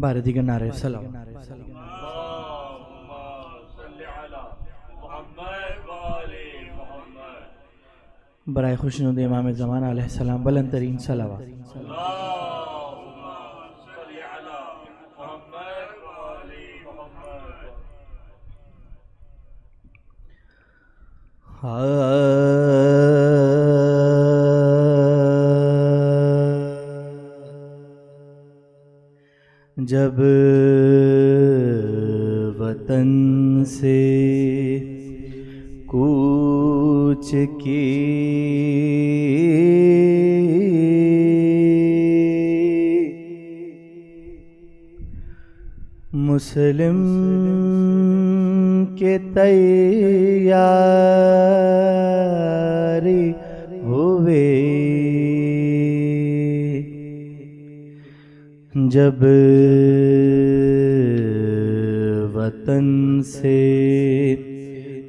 بار دیگر نعرہ سلام برائے خوشنود امام زمان علیہ السلام بلند ترین صلوات۔ جب وطن سے کوچ کی مسلم کے تیاری ہوئے، جب وطن سے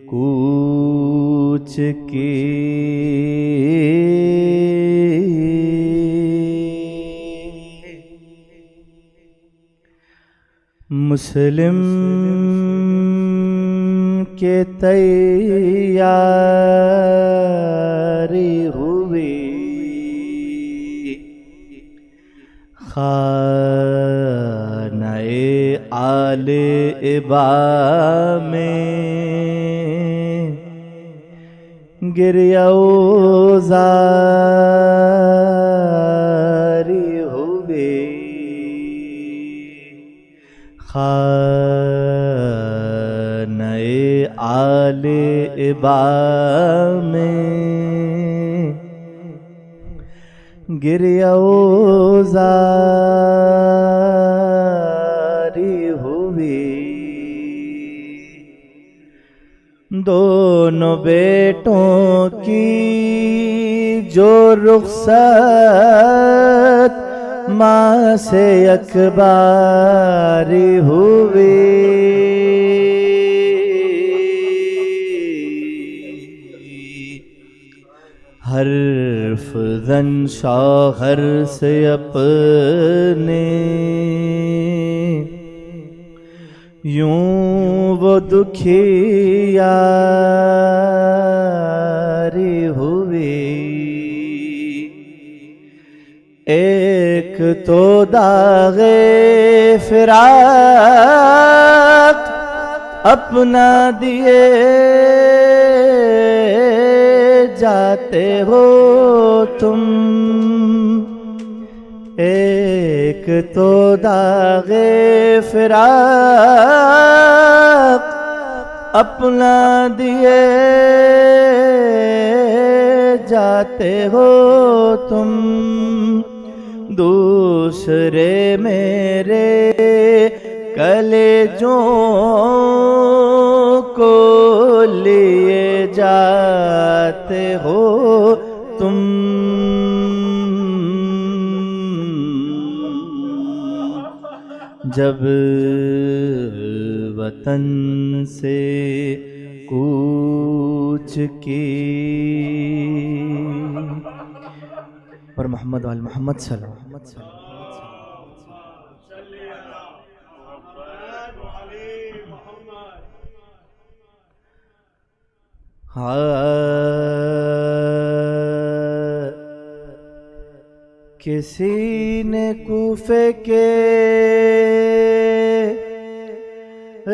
کوچ کی مسلم کے تیاری ہوئی، خانہ آل ابا میں گریہ و زاری ہوئی، خانہ آل ابا میں گریہ و زاری ہوئی، دونوں بیٹوں کی جو رخصت ماں سے اکباری ہوئی، حرف زن شوہر سے اپنے یوں وہ دکھیاری ہوئی، ایک تو داغ فراق اپنا دیے جاتے ہو تم، ایک تو داغ فراق اپنا دیے جاتے ہو تم، دوسرے میرے کلیجوں کو لیے جاتے ہو تم، جب وطن سے کوچ کی پر محمد وآل محمد صلی اللہ علیہ وسلم۔ کسی نے کوفے کے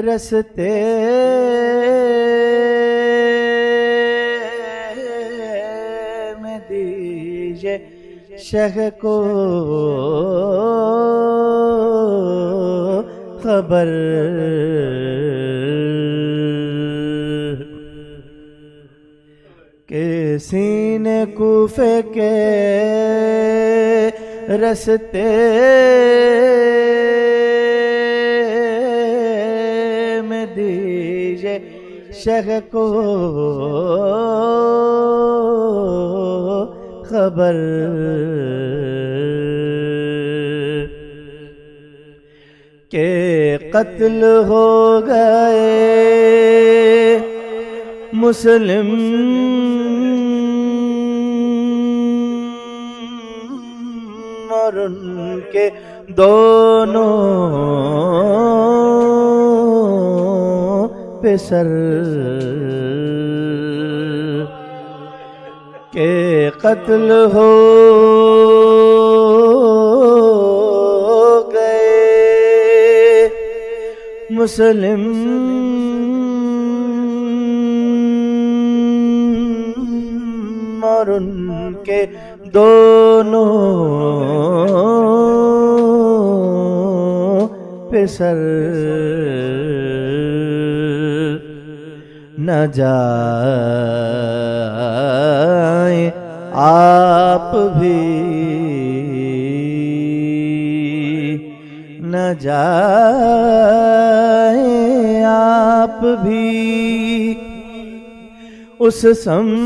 رستے میں دیجئے شیخ کو خبر، کسی نے کوفے کے رستے میں دیجئے شیخ کو خبر، کہ قتل ہو گئے مسلم اور ان کے دونوں پہ سر کے قتل ہو گئے مسلم اور ان کے دونوں پہ سر نہ جائیں آپ بھی نہ جائیں آپ بھی اس سمت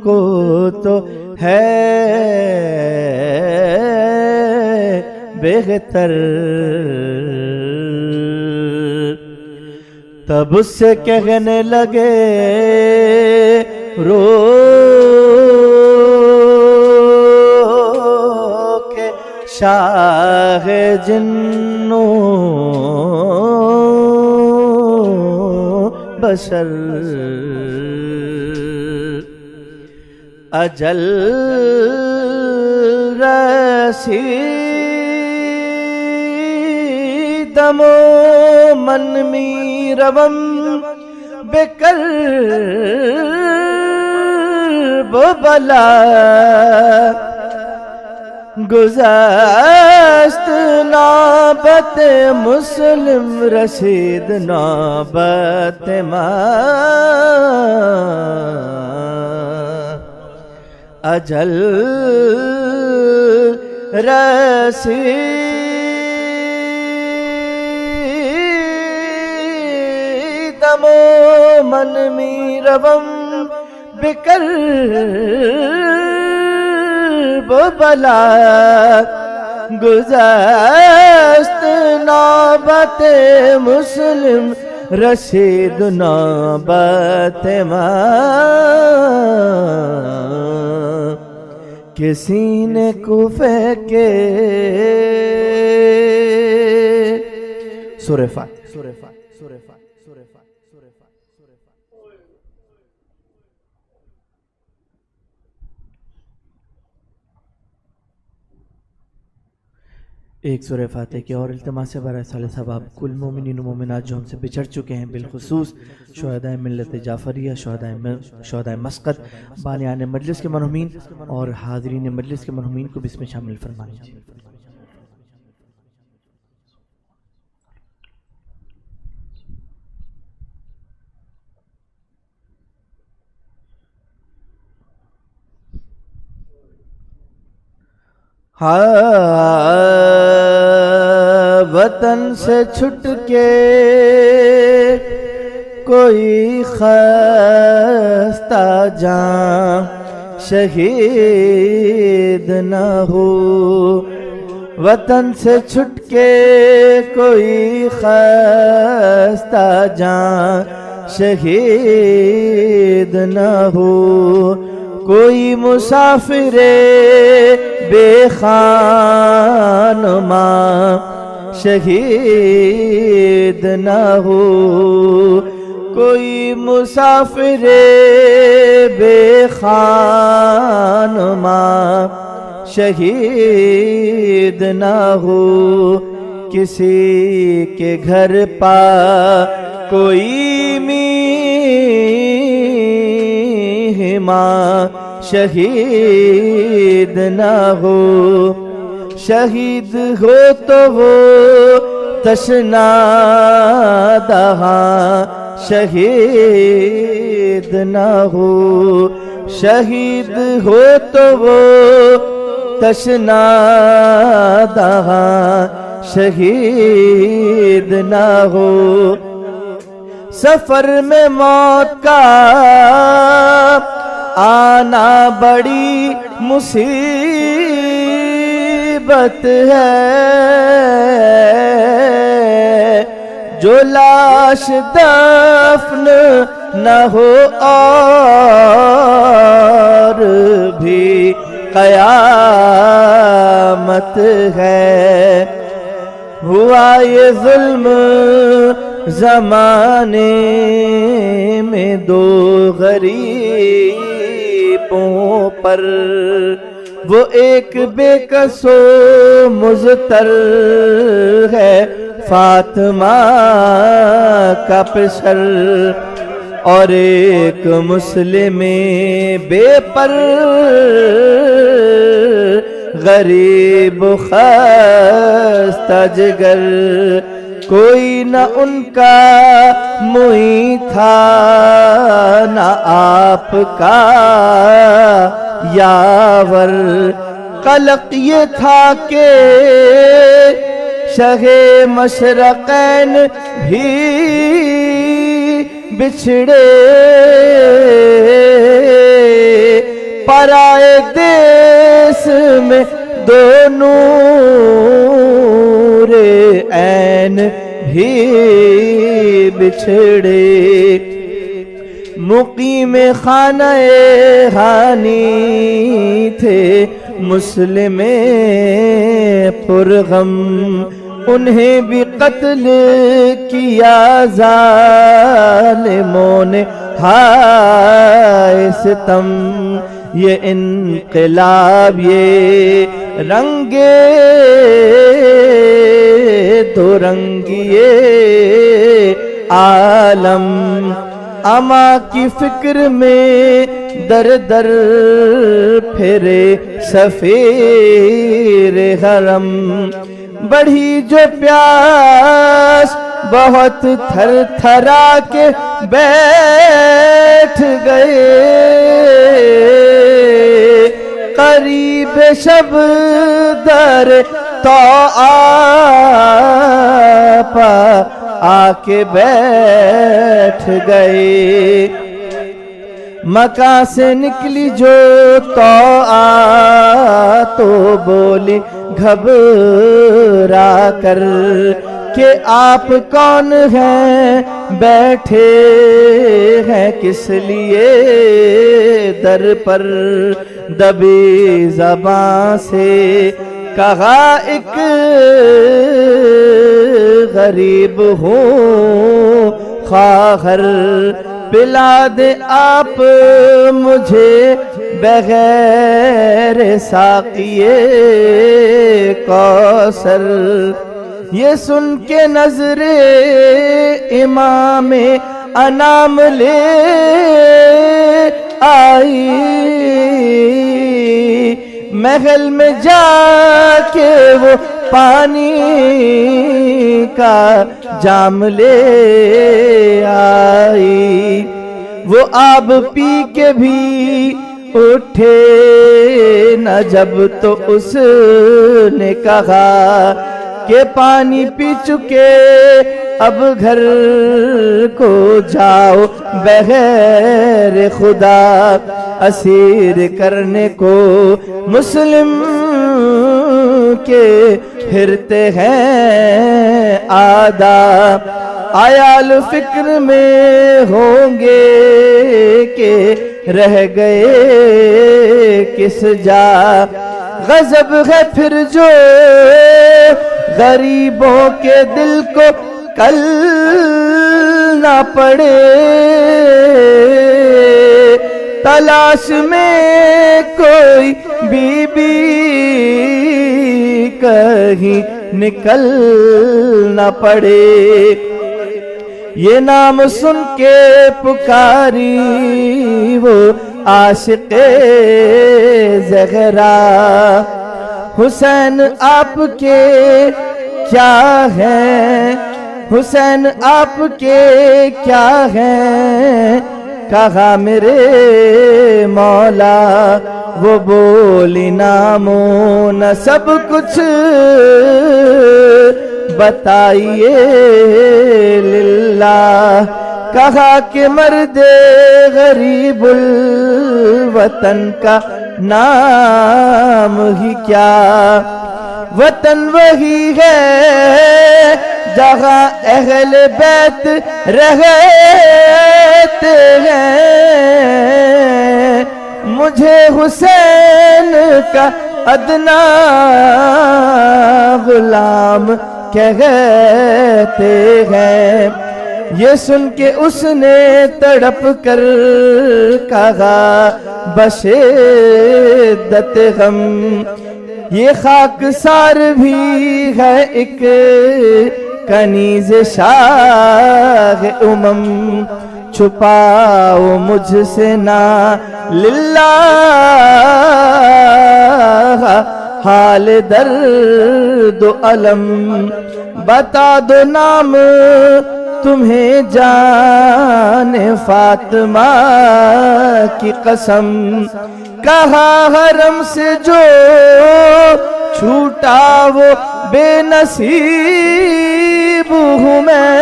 کو تو ہے بہتر تب اس سے کہنے لگے رو کے شاہ جنوں بشر اجل رسیدم من میروم بکرب بلا گزشت نوبت مسلم رسید نوبت اجل رسیدم من میروم بکرب بلا گزشت نوبت مسلم رسید نوبت کسی نے کوفے کے سورہ فاتحہ ایک سورہ فاتحہ کی اور التماس سے برائے صالح صاحب کل مومنین و مومنات جو ہم سے بچھڑ چکے ہیں بالخصوص شہدائے ملت جعفریہ شہدائے مسقط بانیان مجلس کے مرحومین اور حاضرین مجلس کے مرحومین کو بسم شامل فرمائیں وطن سے چھٹ کے کوئی خستہ جاں شہید نہ ہو وطن سے چھٹ کے کوئی خستہ جاں شہید نہ ہو کوئی مسافر بے خانماں شہید نہ ہو کوئی مسافر بے خانماں شہید نہ ہو کسی کے گھر پا کوئی ماں شہید نہ ہو شہید ہو تو وہ تشنا دہاں شہید نہ ہو شہید ہو تو وہ تشنا دہاں شہید نہ ہو سفر میں موت کا آنا بڑی مصیبت ہے جو لاش دفن نہ ہو اور بھی قیامت ہے۔ ہوا یہ ظلم زمانے میں دو غریبوں پر، وہ ایک بے کس و مضطر ہے فاطمہ کا پسر، اور ایک مسلم بے پر غریب خستہ جگر، کوئی نہ ان کا معین تھا نہ آپ کا یاور، قلق یہ تھا کہ شہ مشرقین بھی بچھڑے، پرائے دیس میں دو نور عین بھی بچھڑے، مقیم خانہ ہانی تھے مسلم پرغم، انہیں بھی قتل کیا ظالموں نے ہائے ستم، یہ انقلاب یہ رنگے دو رنگیے عالم، اما کی فکر میں در در پھرے سفیر حرم، بڑھی جو پیاس بہت تھر تھرا کے بیٹھ گئے، قریب شب در تو آ کے بیٹھ گئے، مکہ سے نکلی جو تو بولی گھبرا کر کہ آپ کون ہیں، بیٹھے ہیں کس لیے در پر، دبی زبان سے کہا ایک غریب ہوں خواہر، پلا دے آپ مجھے بغیر ساقیے کوثر، یہ سن کے نظر امام انام لے آئی، محل میں جا کے وہ پانی کا جام لے آئی، وہ آب پی کے بھی اٹھے نہ جب تو اس نے کہا کہ پانی پی چکے اب گھر کو جاؤ، بغیر خدا اسیر کرنے کو مسلم کے پھرتے ہیں آدھا، عیال فکر میں ہوں گے کہ رہ گئے کس جا، غضب ہے پھر جو غریبوں کے دل کو کل نہ پڑے، تلاش میں کوئی بی بی کہیں نکل نہ پڑے، یہ نام سن کے پکاری وہ عاشق زہرا، حسین آپ کے کیا ہیں، حسین آپ کے کیا ہیں، کہا میرے مولا، وہ بولی نامو نہ سب کچھ بتائیے للہ، کہا کہ مرد غریب الوطن کا نام ہی کیا، وطن وہی ہے جہاں اہل بیت رہتے ہیں، مجھے حسین کا ادنا غلام کہتے ہیں۔ یہ سن کے اس نے تڑپ کر کہا بشدت غم، یہ خاکسار بھی ہے ایک کنیز شاہ امم، چھپاؤ مجھ سے نا للہ حال درد و علم، بتا دو نام تمہیں جان فاطمہ کی قسم، کہا حرم سے جو چھوٹا وہ بے نصیب ہوں میں،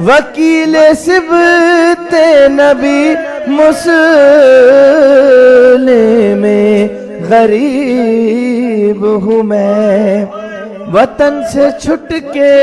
وکیل سبت نبی مسلم غریب ہوں میں، وطن سے چھٹ کے